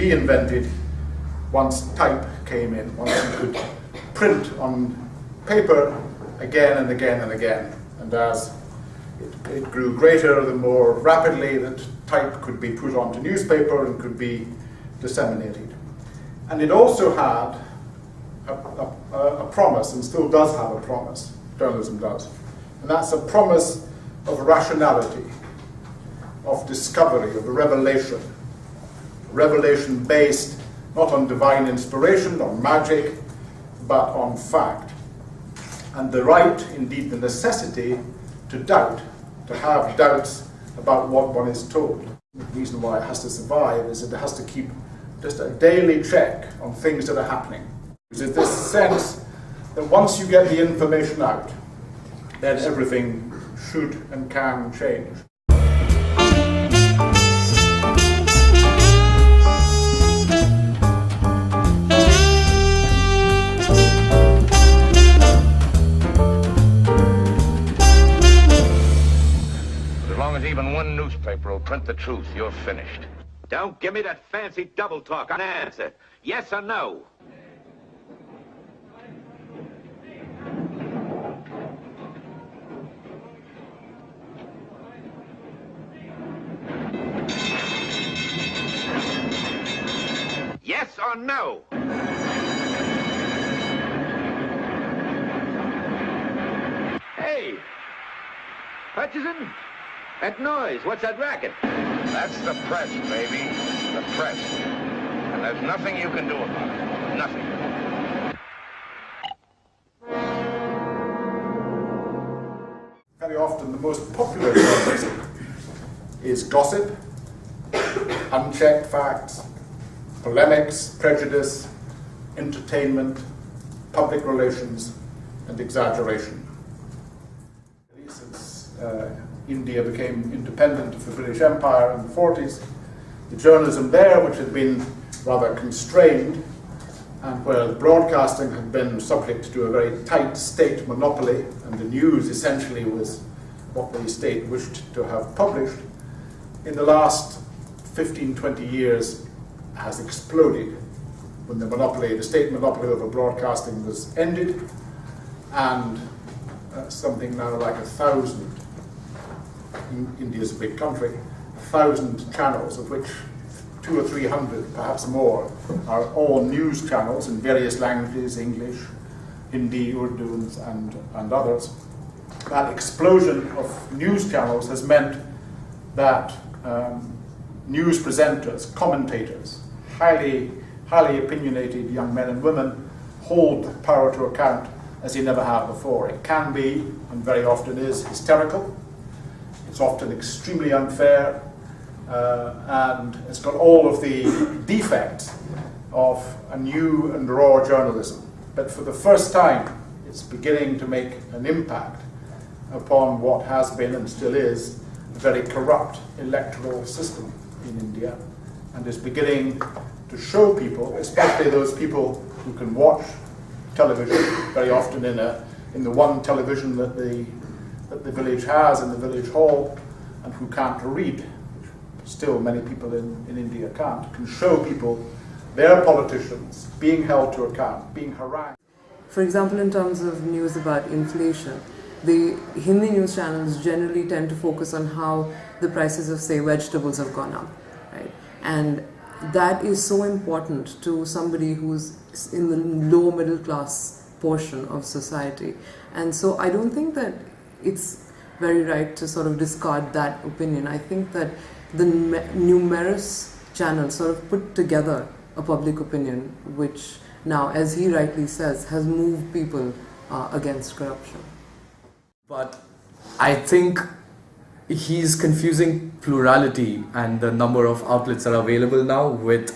reinvented once type came in, once you could print on paper again and again and again. And as it grew greater, the more rapidly that type could be put onto newspaper and could be disseminated. And it also had a promise, and still does have a promise, journalism does. And that's a promise of rationality, of discovery, of a revelation based not on divine inspiration, on magic, but on fact. And the right, indeed the necessity, to doubt, to have doubts about what one is told. The reason why it has to survive is that it has to keep just a daily check on things that are happening. There's this sense that once you get the information out, then everything should and can change. As long as even one newspaper will print the truth, you're finished. Don't give me that fancy double talk. An answer. Yes or no? Yes or no? Hey, Hutchison, that noise, what's that racket? That's the press, baby. The press. And there's nothing you can do about it. Nothing. Very often the most popular journalism is gossip, unchecked facts, polemics, prejudice, entertainment, public relations, and exaggeration. Since India became independent of the British Empire in the 40s, the journalism there, which had been rather constrained, and where the broadcasting had been subject to a very tight state monopoly, and the news essentially was what the state wished to have published, in the last 15-20 years has exploded when the state monopoly over broadcasting was ended, and something now like 1,000, India's a big country, 1,000 channels, of which 200 or 300, perhaps more, are all news channels in various languages, English, Hindi, Urdu, and others. That explosion of news channels has meant that news presenters, commentators, highly opinionated young men and women hold power to account as they never have before. It can be, and very often is, hysterical. It's often extremely unfair, and it's got all of the defects of a new and raw journalism. But for the first time, it's beginning to make an impact upon what has been and still is a very corrupt electoral system in India, and is beginning to show people, especially those people who can watch television, very often in the one television that the village has in the village hall, and who can't read, which still many people in India can't, can show people their politicians being held to account, being harangued. For example, in terms of news about inflation, the Hindi news channels generally tend to focus on how the prices of, say, vegetables have gone up, right? And that is so important to somebody who's in the low middle class portion of society. And so I don't think that it's very right to sort of discard that opinion. I think that the numerous channels sort of put together a public opinion which now, as he rightly says, has moved people against corruption. But I think he's confusing plurality and the number of outlets that are available now with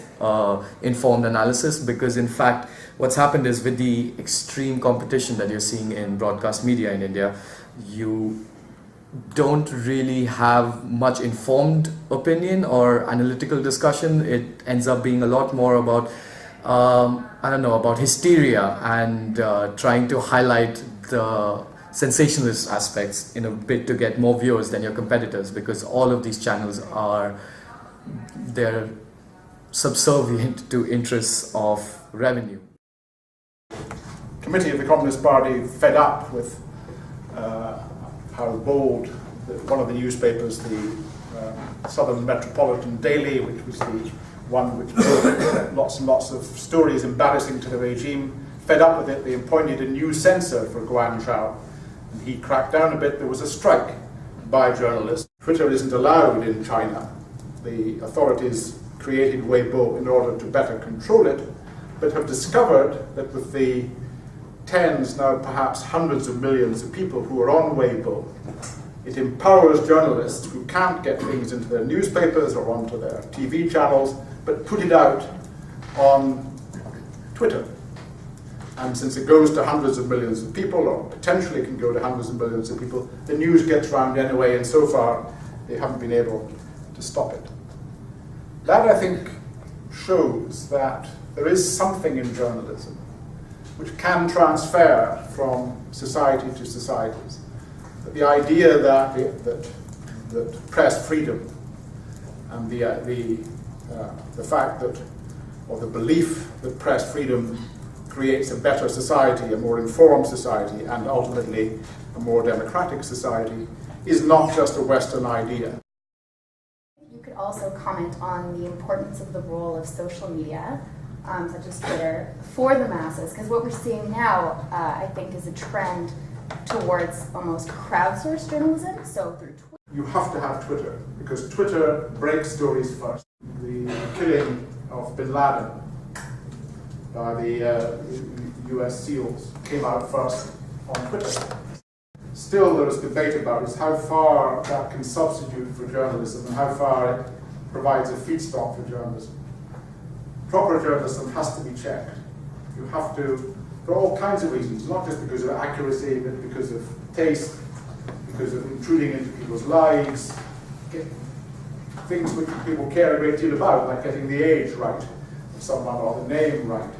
informed analysis, because in fact what's happened is, with the extreme competition that you're seeing in broadcast media in India, you don't really have much informed opinion or analytical discussion. It ends up being a lot more about about hysteria and trying to highlight the sensationalist aspects in a bid to get more viewers than your competitors, because all of these channels they're subservient to interests of revenue. Committee of the Communist Party, fed up with how bold one of the newspapers, the Southern Metropolitan Daily, which was the one which wrote lots and lots of stories embarrassing to the regime, fed up with it. They appointed a new censor for Guangzhou, and he cracked down a bit. There was a strike by journalists. Twitter isn't allowed in China. The authorities created Weibo in order to better control it, but have discovered that with the tens, now perhaps hundreds of millions of people who are on Weibo, it empowers journalists who can't get things into their newspapers or onto their TV channels, but put it out on Twitter. And since it goes to hundreds of millions of people, or potentially can go to hundreds of millions of people, the news gets round anyway, and so far they haven't been able to stop it. That, I think, shows that there is something in journalism which can transfer from society to societies. The idea that press freedom and the fact that, or the belief that press freedom creates a better society, a more informed society, and ultimately a more democratic society, is not just a Western idea. You could also comment on the importance of the role of social media, such as Twitter, for the masses, because what we're seeing now, I think, is a trend towards almost crowdsourced journalism, so through Twitter. You have to have Twitter, because Twitter breaks stories first. The killing of bin Laden by the US SEALs came out first on Twitter. Still, there is debate about is how far that can substitute for journalism and how far it provides a feedstock for journalism. Proper journalism has to be checked. You have to, for all kinds of reasons, not just because of accuracy, but because of taste, because of intruding into people's lives, things which people care a great deal about, like getting the age right of someone or the name right.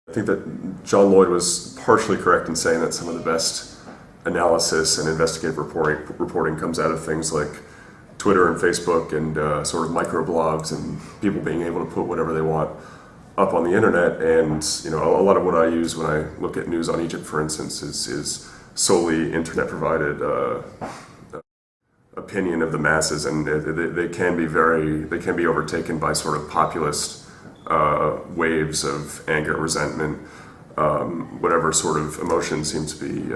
I think that John Lloyd was partially correct in saying that some of the best analysis and investigative reporting comes out of things like Twitter and Facebook and sort of microblogs and people being able to put whatever they want up on the internet. And you know, a lot of what I use when I look at news on Egypt, for instance, is solely internet provided opinion of the masses, and they can be overtaken by sort of populist waves of anger, resentment, whatever sort of emotion seems to be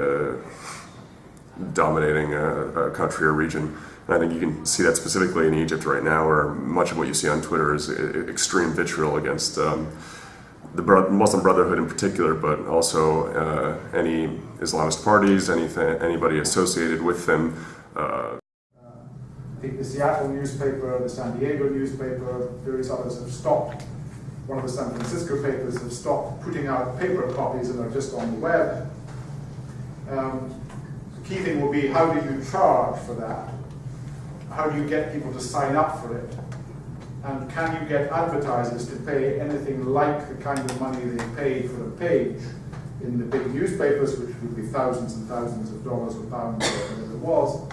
dominating a country or region. And I think you can see that specifically in Egypt right now, where much of what you see on Twitter is extreme vitriol against the Muslim Brotherhood in particular, but also any Islamist parties, anybody associated with them. I think the Seattle newspaper, the San Diego newspaper, various others have stopped. One of the San Francisco papers have stopped putting out paper copies and are just on the web. The key thing will be, how do you charge for that? How do you get people to sign up for it? And can you get advertisers to pay anything like the kind of money they paid for a page in the big newspapers, which would be thousands and thousands of dollars or pounds or whatever it was,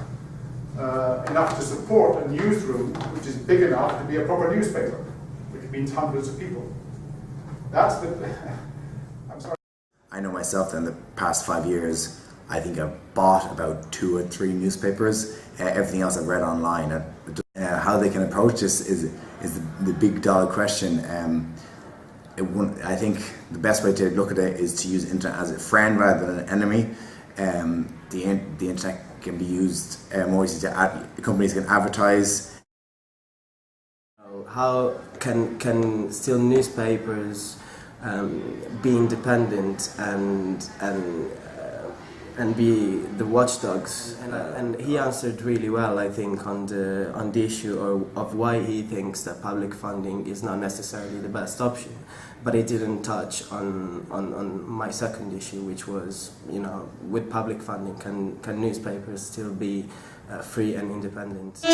enough to support a newsroom which is big enough to be a proper newspaper, which means hundreds of people. That's the... I'm sorry. I know myself that in the past 5 years, I think I've bought about 2 or 3 newspapers. Everything else I've read online. How they can approach this is the big dollar question. I think the best way to look at it is to use the internet as a friend rather than an enemy. The internet can be used more easily companies can advertise. How can still newspapers be independent and be the watchdogs? And he answered really well, I think, on the issue of why he thinks that public funding is not necessarily the best option. But he didn't touch on my second issue, which was, you know, with public funding, can newspapers still be free and independent?